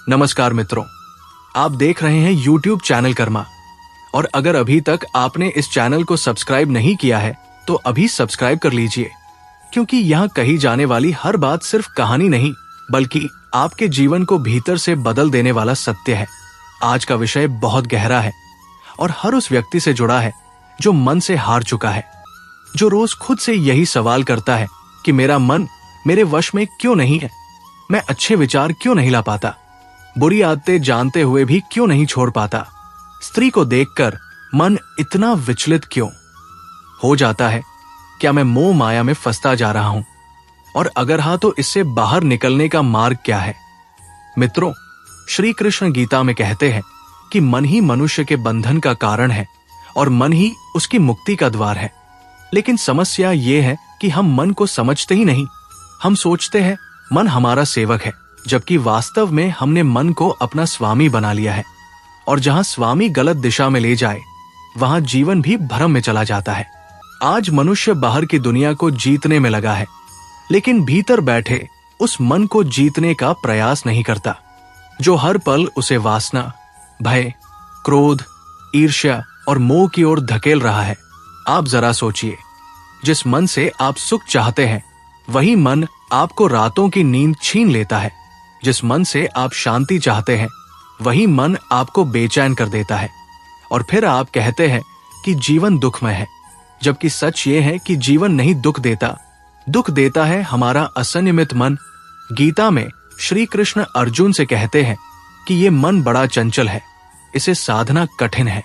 नमस्कार मित्रों, आप देख रहे हैं YouTube चैनल कर्मा। और अगर अभी तक आपने इस चैनल को सब्सक्राइब नहीं किया है तो अभी सब्सक्राइब कर लीजिए, क्योंकि यहाँ कही जाने वाली हर बात सिर्फ कहानी नहीं बल्कि आपके जीवन को भीतर से बदल देने वाला सत्य है। आज का विषय बहुत गहरा है और हर उस व्यक्ति से जुड़ा है जो मन से हार चुका है, जो रोज खुद से यही सवाल करता है कि मेरा मन मेरे वश में क्यों नहीं है, मैं अच्छे विचार क्यों नहीं ला पाता, बुरी आदतें जानते हुए भी क्यों नहीं छोड़ पाता, स्त्री को देखकर मन इतना विचलित क्यों हो जाता है। क्या मैं मोह माया में फंसता जा रहा हूं? और अगर हाँ तो इससे बाहर निकलने का मार्ग क्या है? मित्रों, श्री कृष्ण गीता में कहते हैं कि मन ही मनुष्य के बंधन का कारण है और मन ही उसकी मुक्ति का द्वार है। लेकिन समस्या ये है कि हम मन को समझते ही नहीं। हम सोचते हैं मन हमारा सेवक है, जबकि वास्तव में हमने मन को अपना स्वामी बना लिया है। और जहां स्वामी गलत दिशा में ले जाए वहां जीवन भी भ्रम में चला जाता है। आज मनुष्य बाहर की दुनिया को जीतने में लगा है, लेकिन भीतर बैठे उस मन को जीतने का प्रयास नहीं करता, जो हर पल उसे वासना, भय, क्रोध, ईर्ष्या और मोह की ओर धकेल रहा है। आप जरा सोचिए, जिस मन से आप सुख चाहते हैं वही मन आपको रातों की नींद छीन लेता है। जिस मन से आप शांति चाहते हैं वही मन आपको बेचैन कर देता है। और फिर आप कहते हैं कि जीवन दुखमय है, जबकि सच ये है कि जीवन नहीं दुख देता है हमारा असंयमित मन। गीता में श्री कृष्ण अर्जुन से कहते हैं कि ये मन बड़ा चंचल है, इसे साधना कठिन है,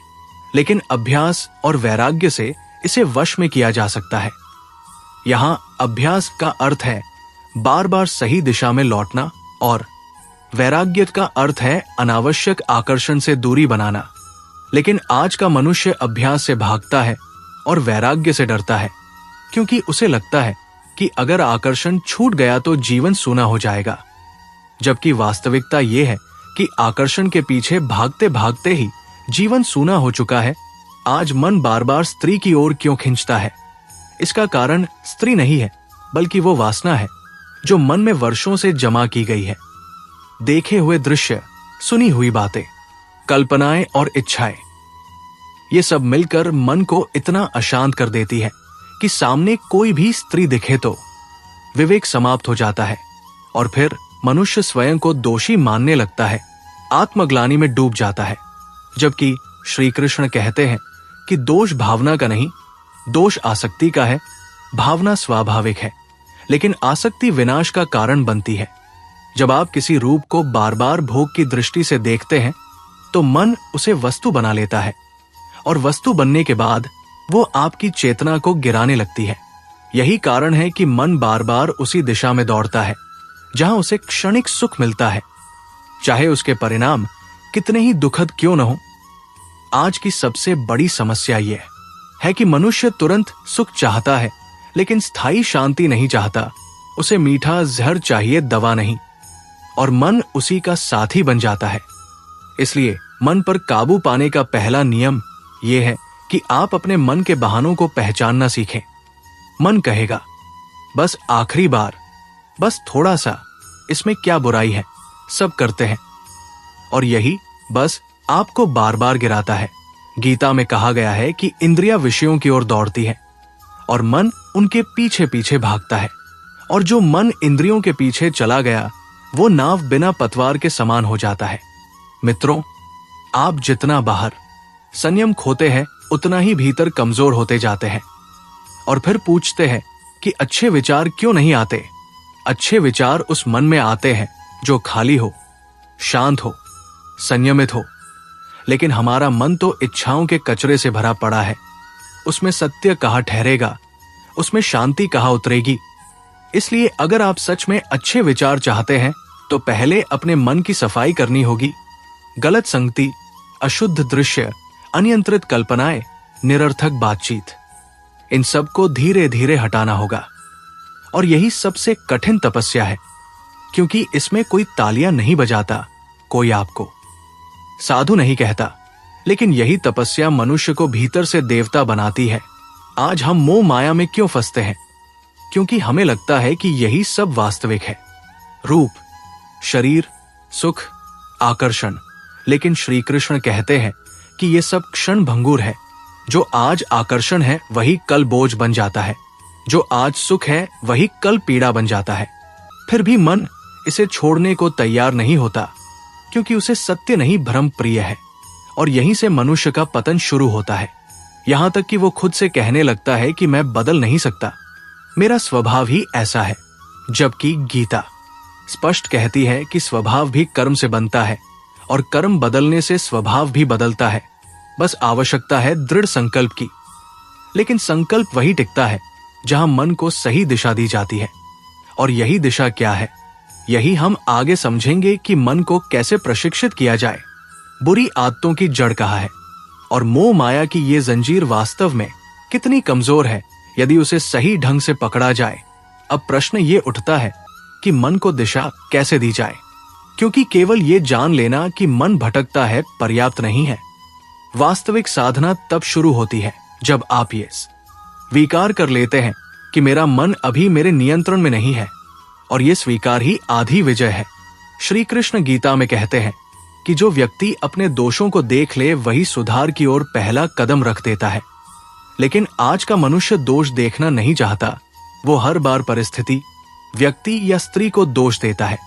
लेकिन अभ्यास और वैराग्य से इसे वश में किया जा सकता है। यहाँ अभ्यास का अर्थ है बार बार सही दिशा में लौटना और वैराग्य का अर्थ है अनावश्यक आकर्षण से दूरी बनाना। लेकिन आज का मनुष्य अभ्यास से भागता है और वैराग्य से डरता है, क्योंकि उसे लगता है कि अगर आकर्षण छूट गया तो जीवन सूना हो जाएगा। जबकि वास्तविकता ये है कि आकर्षण के पीछे भागते भागते ही जीवन सूना हो चुका है। आज मन बार बार स्त्री की ओर क्यों खींचता है? इसका कारण स्त्री नहीं है बल्कि वो वासना है जो मन में वर्षों से जमा की गई है। देखे हुए दृश्य, सुनी हुई बातें, कल्पनाएं और इच्छाएं, ये सब मिलकर मन को इतना अशांत कर देती है कि सामने कोई भी स्त्री दिखे तो विवेक समाप्त हो जाता है और फिर मनुष्य स्वयं को दोषी मानने लगता है, आत्मग्लानि में डूब जाता है। जबकि श्री कृष्ण कहते हैं कि दोष भावना का नहीं, दोष आसक्ति का है। भावना स्वाभाविक है, लेकिन आसक्ति विनाश का कारण बनती है। जब आप किसी रूप को बार बार भोग की दृष्टि से देखते हैं तो मन उसे वस्तु बना लेता है और वस्तु बनने के बाद वो आपकी चेतना को गिराने लगती है। यही कारण है कि मन बार बार उसी दिशा में दौड़ता है जहां उसे क्षणिक सुख मिलता है, चाहे उसके परिणाम कितने ही दुखद क्यों न हो। आज की सबसे बड़ी समस्या यह है कि मनुष्य तुरंत सुख चाहता है लेकिन स्थायी शांति नहीं चाहता। उसे मीठा जहर चाहिए, दवा नहीं, और मन उसी का साथी बन जाता है। इसलिए मन पर काबू पाने का पहला नियम यह है कि आप अपने मन के बहानों को पहचानना सीखें। मन कहेगा, बस आखिरी बार, बस थोड़ा सा, इसमें क्या बुराई है, सब करते हैं। और यही बस आपको बार बार गिराता है। गीता में कहा गया है कि इंद्रियां विषयों की ओर दौड़ती है और मन उनके पीछे पीछे भागता है। और जो मन इंद्रियों के पीछे चला गया वो नाव बिना पतवार के समान हो जाता है। मित्रों, आप जितना बाहर संयम खोते हैं उतना ही भीतर कमजोर होते जाते हैं। और फिर पूछते हैं कि अच्छे विचार क्यों नहीं आते? अच्छे विचार उस मन में आते हैं जो खाली हो, शांत हो, संयमित हो। लेकिन हमारा मन तो इच्छाओं के कचरे से भरा पड़ा है। उसमें सत्य कहाँ ठहरेगा, उसमें शांति कहाँ उतरेगी? इसलिए अगर आप सच में अच्छे विचार चाहते हैं तो पहले अपने मन की सफाई करनी होगी। गलत संगति, अशुद्ध दृश्य, अनियंत्रित कल्पनाएं, निरर्थक बातचीत, इन सब को धीरे धीरे हटाना होगा। और यही सबसे कठिन तपस्या है, क्योंकि इसमें कोई तालियां नहीं बजाता, कोई आपको साधु नहीं कहता, लेकिन यही तपस्या मनुष्य को भीतर से देवता बनाती है। आज हम मोह माया में क्यों फंसते हैं? क्योंकि हमें लगता है कि यही सब वास्तविक है। रूप, शरीर, सुख, आकर्षण। लेकिन श्री कृष्ण कहते हैं कि ये सब क्षण भंगुर है। जो आज आकर्षण है वही कल बोझ बन जाता है, जो आज सुख है वही कल पीड़ा बन जाता है। फिर भी मन इसे छोड़ने को तैयार नहीं होता, क्योंकि उसे सत्य नहीं भ्रम प्रिय है। और यहीं से मनुष्य का पतन शुरू होता है, यहां तक कि वो खुद से कहने लगता है कि मैं बदल नहीं सकता, मेरा स्वभाव ही ऐसा है। जबकि गीता स्पष्ट कहती है कि स्वभाव भी कर्म से बनता है और कर्म बदलने से स्वभाव भी बदलता है। बस आवश्यकता है दृढ़ संकल्प की। लेकिन संकल्प वही टिकता है जहां मन को सही दिशा दी जाती है। और यही दिशा क्या है, यही हम आगे समझेंगे कि मन को कैसे प्रशिक्षित किया जाए। बुरी आदतों की जड़ कहा है और मोह माया की ये जंजीर वास्तव में कितनी कमजोर है यदि उसे सही ढंग से पकड़ा जाए। अब प्रश्न ये उठता है कि मन को दिशा कैसे दी जाए, क्योंकि केवल ये जान लेना कि मन भटकता है पर्याप्त नहीं है। वास्तविक साधना तब शुरू होती है जब आप ये स्वीकार कर लेते हैं कि मेरा मन अभी मेरे नियंत्रण में नहीं है, और ये स्वीकार ही आधी विजय है। श्री कृष्ण गीता में कहते हैं कि जो व्यक्ति अपने दोषों को देख ले वही सुधार की ओर पहला कदम रख देता है। लेकिन आज का मनुष्य दोष देखना नहीं चाहता। वो हर बार परिस्थिति, व्यक्ति या स्त्री को दोष देता है,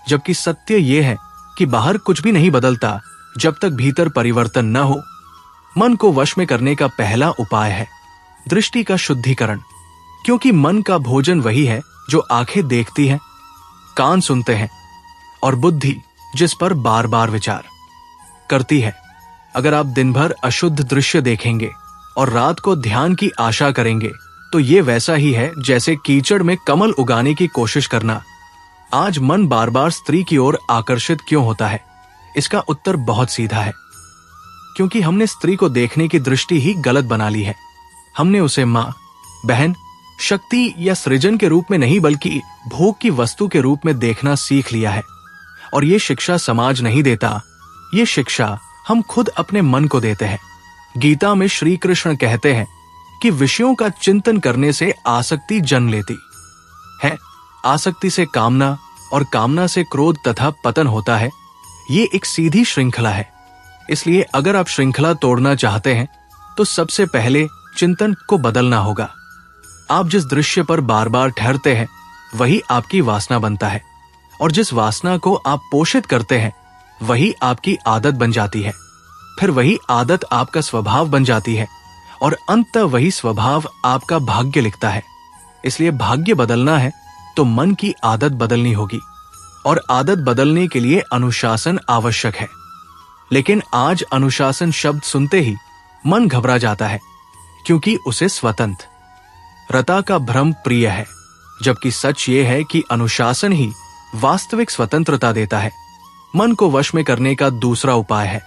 जबकि सत्य ये है कि बाहर कुछ भी नहीं बदलता जब तक भीतर परिवर्तन न हो। मन को वश में करने का पहला उपाय है दृष्टि का शुद्धिकरण, क्योंकि मन का भोजन वही है जो आंखें देखती हैं, कान सुनते हैं और बुद्धि जिस पर बार बार विचार करती है। अगर आप दिन भर अशुद्ध दृश्य देखेंगे और रात को ध्यान की आशा करेंगे तो ये वैसा ही है जैसे कीचड़ में कमल उगाने की कोशिश करना। आज मन बार बार स्त्री की ओर आकर्षित क्यों होता है? इसका उत्तर बहुत सीधा है, क्योंकि हमने स्त्री को देखने की दृष्टि ही गलत बना ली है। हमने उसे माँ, बहन, शक्ति या सृजन के रूप में नहीं बल्कि भोग की वस्तु के रूप में देखना सीख लिया है। और ये शिक्षा समाज नहीं देता, ये शिक्षा हम खुद अपने मन को देते हैं। गीता में श्री कृष्ण कहते हैं कि विषयों का चिंतन करने से आसक्ति जन्म लेती है, आसक्ति से कामना और कामना से क्रोध तथा पतन होता है। ये एक सीधी श्रृंखला है। इसलिए अगर आप श्रृंखला तोड़ना चाहते हैं तो सबसे पहले चिंतन को बदलना होगा। आप जिस दृश्य पर बार बार ठहरते हैं वही आपकी वासना बनता है, और जिस वासना को आप पोषित करते हैं वही आपकी आदत बन जाती है। फिर वही आदत आपका स्वभाव बन जाती है और अंततः वही स्वभाव आपका भाग्य लिखता है। इसलिए भाग्य बदलना है तो मन की आदत बदलनी होगी, और आदत बदलने के लिए अनुशासन आवश्यक है। लेकिन आज अनुशासन शब्द सुनते ही मन घबरा जाता है, क्योंकि उसे स्वतंत्र रता का भ्रम प्रिय है, जबकि सच ये है कि अनुशासन ही वास्तविक स्वतंत्रता देता है। मन को वश में करने का दूसरा उपाय है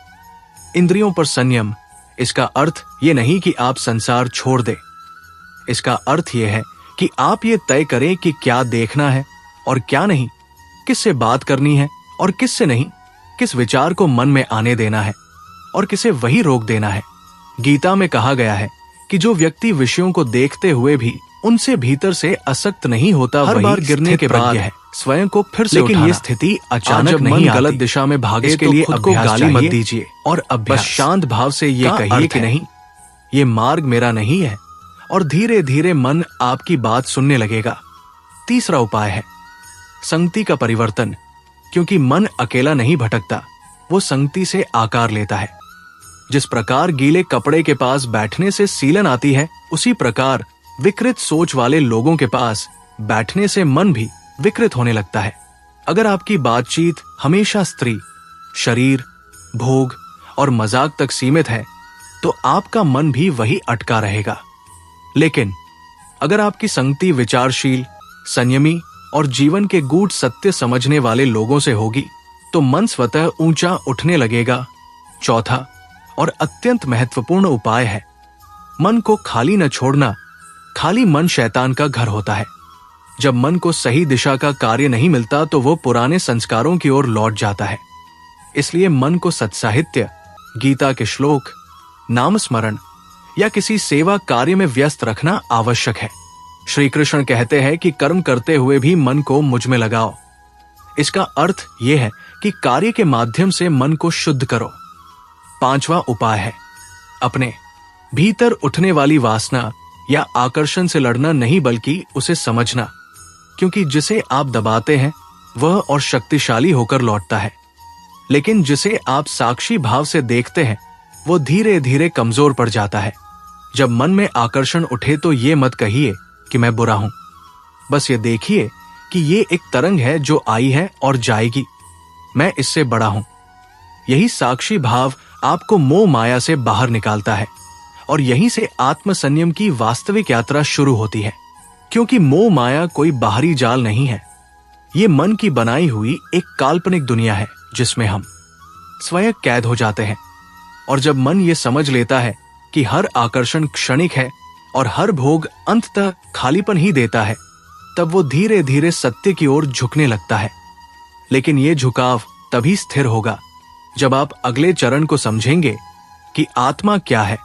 इंद्रियों पर संयम। इसका अर्थ ये नहीं कि आप संसार छोड़ दें, इसका अर्थ ये है कि आप ये तय करें कि क्या देखना है और क्या नहीं, किससे बात करनी है और किससे नहीं, किस विचार को मन में आने देना है और किसे वही रोक देना है। गीता में कहा गया है कि जो व्यक्ति विषयों को देखते हुए भी उनसे भीतर से असक्त नहीं होता, हर बार गिरने के बाद है स्वयं को फिर से उठाना। लेकिन ये स्थिति अचानक नहीं आती। गलत दिशा में भागे इसके लिए खुद को गाली मत दीजिए और बस शांत भाव से ये कहिए कि नहीं, ये मार्ग मेरा नहीं है, और धीरे धीरे मन आपकी बात सुनने लगेगा। तीसरा उपाय है संगति का परिवर्तन, क्योंकि मन अकेला नहीं भटकता, वो संगति से आकार लेता है। जिस प्रकार गीले कपड़े के पास बैठने से सीलन आती है, उसी प्रकार विकृत सोच वाले लोगों के पास बैठने से मन भी विकृत होने लगता है। अगर आपकी बातचीत हमेशा स्त्री, शरीर, भोग और मजाक तक सीमित है तो आपका मन भी वही अटका रहेगा। लेकिन अगर आपकी संगति विचारशील, संयमी और जीवन के गूढ़ सत्य समझने वाले लोगों से होगी तो मन स्वतः ऊंचा उठने लगेगा। चौथा और अत्यंत महत्वपूर्ण उपाय है मन को खाली न छोड़ना। खाली मन शैतान का घर होता है। जब मन को सही दिशा का कार्य नहीं मिलता तो वो पुराने संस्कारों की ओर लौट जाता है। इसलिए मन को सत्साहित्य, गीता के श्लोक, नाम स्मरण या किसी सेवा कार्य में व्यस्त रखना आवश्यक है। श्री कृष्ण कहते हैं कि कर्म करते हुए भी मन को मुझ में लगाओ। इसका अर्थ यह है कि कार्य के माध्यम से मन को शुद्ध करो। 5वां उपाय है अपने भीतर उठने वाली वासना या आकर्षण से लड़ना नहीं, बल्कि उसे समझना, क्योंकि जिसे आप दबाते हैं वह और शक्तिशाली होकर लौटता है, लेकिन जिसे आप साक्षी भाव से देखते हैं वो धीरे धीरे कमजोर पड़ जाता है। जब मन में आकर्षण उठे तो ये मत कहिए कि मैं बुरा हूं, बस ये देखिए कि ये एक तरंग है जो आई है और जाएगी, मैं इससे बड़ा हूं। यही साक्षी भाव आपको मोह माया से बाहर निकालता है और यहीं से आत्म संयम की वास्तविक यात्रा शुरू होती है। क्योंकि मोह माया कोई बाहरी जाल नहीं है, ये मन की बनाई हुई एक काल्पनिक दुनिया है जिसमें हम स्वयं कैद हो जाते हैं। और जब मन ये समझ लेता है कि हर आकर्षण क्षणिक है और हर भोग अंततः खालीपन ही देता है, तब वो धीरे धीरे सत्य की ओर झुकने लगता है। लेकिन ये झुकाव तभी स्थिर होगा जब आप अगले चरण को समझेंगे कि आत्मा क्या है,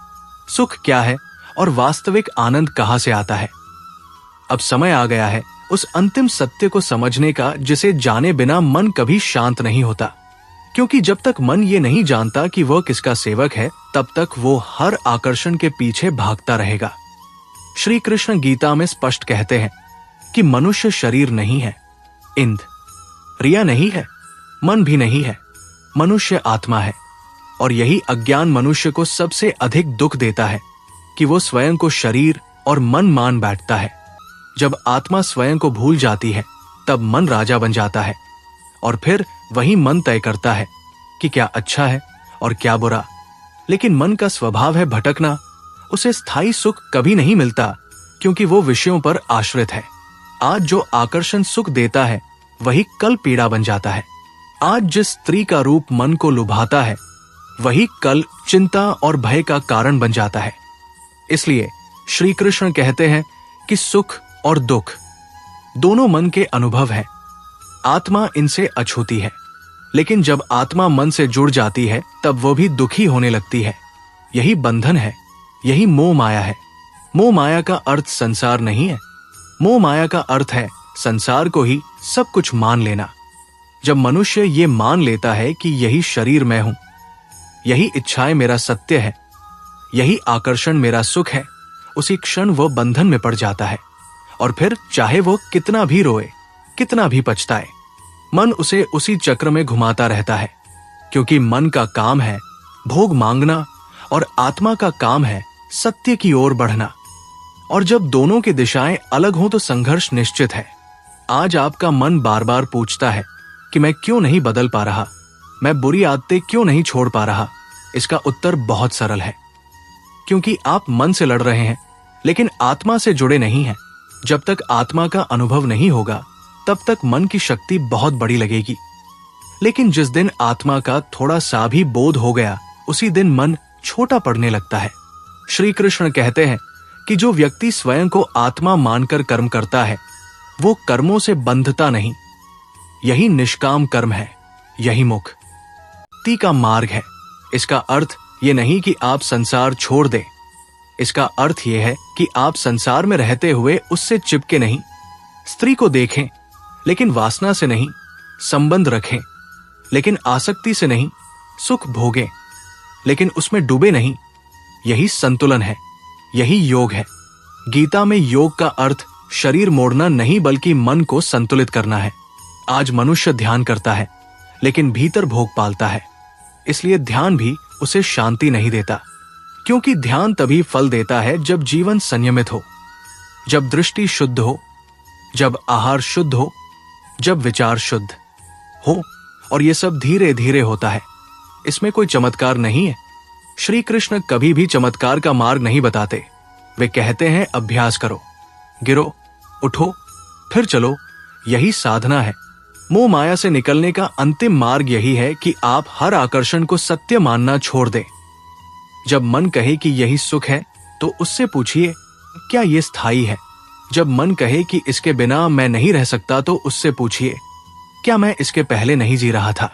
सुख क्या है और वास्तविक आनंद कहां से आता है। अब समय आ गया है उस अंतिम सत्य को समझने का जिसे जाने बिना मन कभी शांत नहीं होता। क्योंकि जब तक मन ये नहीं जानता कि वह किसका सेवक है, तब तक वो हर आकर्षण के पीछे भागता रहेगा। श्री कृष्ण गीता में स्पष्ट कहते हैं कि मनुष्य शरीर नहीं है, इंद्रियां नहीं है, मन भी नहीं है, मनुष्य आत्मा है। और यही अज्ञान मनुष्य को सबसे अधिक दुख देता है कि वो स्वयं को शरीर और मन मान बैठता है। जब आत्मा स्वयं को भूल जाती है तब मन राजा बन जाता है और फिर वही मन तय करता है कि क्या अच्छा है और क्या बुरा। लेकिन मन का स्वभाव है भटकना, उसे स्थायी सुख कभी नहीं मिलता क्योंकि वो विषयों पर आश्रित है। आज जो आकर्षण सुख देता है वही कल पीड़ा बन जाता है। आज जिस स्त्री का रूप मन को लुभाता है वही कल चिंता और भय का कारण बन जाता है। इसलिए श्री कृष्ण कहते हैं कि सुख और दुख दोनों मन के अनुभव हैं। आत्मा इनसे अछूती है, लेकिन जब आत्मा मन से जुड़ जाती है तब वो भी दुखी होने लगती है। यही बंधन है, यही मोह माया है। मोह माया का अर्थ संसार नहीं है, मोह माया का अर्थ है संसार को ही सब कुछ मान लेना। जब मनुष्य ये मान लेता है कि यही शरीर मैं हूं, यही इच्छाएं मेरा सत्य है, यही आकर्षण मेरा सुख है, उसी क्षण वो बंधन में पड़ जाता है। और फिर चाहे वो कितना भी रोए, कितना भी पछताए, मन उसे उसी चक्र में घुमाता रहता है। क्योंकि मन का काम है भोग मांगना और आत्मा का काम है सत्य की ओर बढ़ना। और जब दोनों की दिशाएं अलग हों तो संघर्ष निश्चित है। आज आपका मन बार बार पूछता है कि मैं क्यों नहीं बदल पा रहा, मैं बुरी आदतें क्यों नहीं छोड़ पा रहा। इसका उत्तर बहुत सरल है, क्योंकि आप मन से लड़ रहे हैं लेकिन आत्मा से जुड़े नहीं हैं। जब तक आत्मा का अनुभव नहीं होगा तब तक मन की शक्ति बहुत बड़ी लगेगी, लेकिन जिस दिन आत्मा का थोड़ा सा भी बोध हो गया उसी दिन मन छोटा पड़ने लगता है। श्री कृष्ण कहते हैं कि जो व्यक्ति स्वयं को आत्मा मानकर कर्म करता है वो कर्मों से बंधता नहीं। यही निष्काम कर्म है, यही मुक्ति का मार्ग है। इसका अर्थ ये नहीं कि आप संसार छोड़ दें, इसका अर्थ यह है कि आप संसार में रहते हुए उससे चिपके नहीं। स्त्री को देखें लेकिन वासना से नहीं, संबंध रखें लेकिन आसक्ति से नहीं, सुख भोगें लेकिन उसमें डूबे नहीं। यही संतुलन है, यही योग है। गीता में योग का अर्थ शरीर मोड़ना नहीं बल्कि मन को संतुलित करना है। आज मनुष्य ध्यान करता है लेकिन भीतर भोग पालता है, इसलिए ध्यान भी उसे शांति नहीं देता। क्योंकि ध्यान तभी फल देता है जब जीवन संयमित हो, जब दृष्टि शुद्ध हो, जब आहार शुद्ध हो, जब विचार शुद्ध हो। और ये सब धीरे धीरे होता है, इसमें कोई चमत्कार नहीं है। श्री कृष्ण कभी भी चमत्कार का मार्ग नहीं बताते। वे कहते हैं अभ्यास करो, गिरो, उठो, फिर चलो, यही साधना है। मोह माया से निकलने का अंतिम मार्ग यही है कि आप हर आकर्षण को सत्य मानना छोड़ दें। जब मन कहे कि यही सुख है तो उससे पूछिए क्या ये स्थायी है। जब मन कहे कि इसके बिना मैं नहीं रह सकता तो उससे पूछिए क्या मैं इसके पहले नहीं जी रहा था।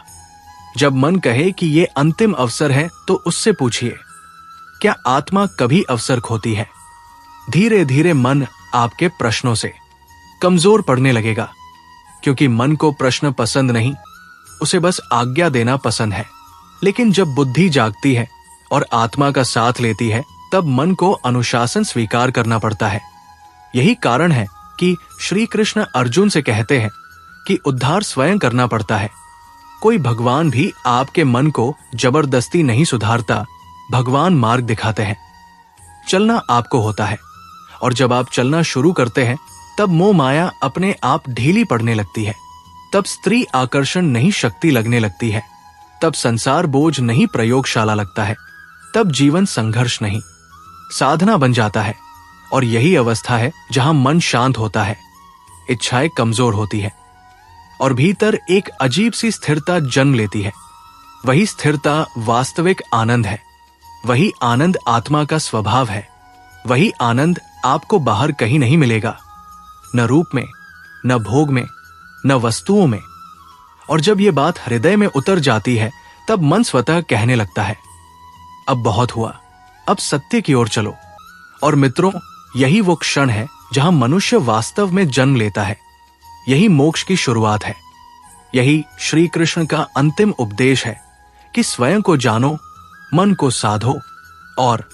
जब मन कहे कि ये अंतिम अवसर है तो उससे पूछिए क्या आत्मा कभी अवसर खोती है। धीरे धीरे मन आपके प्रश्नों से कमजोर पड़ने लगेगा। क्योंकि मन को प्रश्न पसंद नहीं, उसे बस आज्ञा देना पसंद है। लेकिन जब बुद्धि जागती है और आत्मा का साथ लेती है, तब मन को अनुशासन स्वीकार करना पड़ता है। यही कारण है कि श्री कृष्ण अर्जुन से कहते हैं कि उद्धार स्वयं करना पड़ता है। कोई भगवान भी आपके मन को जबरदस्ती नहीं सुधारता, भगवान मार्ग दिखाते हैं। चलना आपको होता है, और जब आप चलना शुरू करते हैं तब मोह माया अपने आप ढीली पड़ने लगती है। तब स्त्री आकर्षण नहीं शक्ति लगने लगती है। तब संसार बोझ नहीं प्रयोगशाला लगता है। तब जीवन संघर्ष नहीं साधना बन जाता है। और यही अवस्था है जहां मन शांत होता है, इच्छाएं कमजोर होती है और भीतर एक अजीब सी स्थिरता जन्म लेती है। वही स्थिरता वास्तविक आनंद है। वही आनंद आत्मा का स्वभाव है। वही आनंद आपको बाहर कहीं नहीं मिलेगा, न रूप में, न भोग में, न वस्तुओं में। और जब ये बात हृदय में उतर जाती है तब मन स्वतः कहने लगता है, अब बहुत हुआ, अब सत्य की ओर चलो। और मित्रों, यही वो क्षण है जहां मनुष्य वास्तव में जन्म लेता है। यही मोक्ष की शुरुआत है। यही श्री कृष्ण का अंतिम उपदेश है कि स्वयं को जानो, मन को साधो और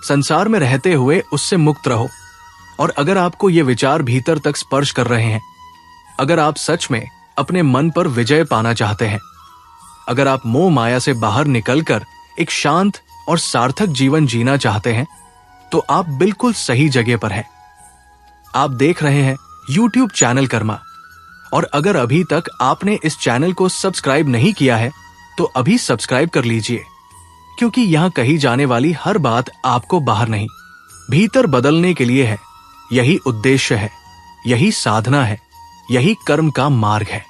संसार में रहते हुए उससे मुक्त रहो। और अगर आपको ये विचार भीतर तक स्पर्श कर रहे हैं, अगर आप सच में अपने मन पर विजय पाना चाहते हैं, अगर आप मोह माया से बाहर निकलकर एक शांत और सार्थक जीवन जीना चाहते हैं, तो आप बिल्कुल सही जगह पर हैं। आप देख रहे हैं YouTube चैनल कर्मा। और अगर अभी तक आपने इस चैनल को सब्सक्राइब नहीं किया है तो अभी सब्सक्राइब कर लीजिए, क्योंकि यहां कही जाने वाली हर बात आपको बाहर नहीं, भीतर बदलने के लिए है। यही उद्देश्य है, यही साधना है, यही कर्म का मार्ग है।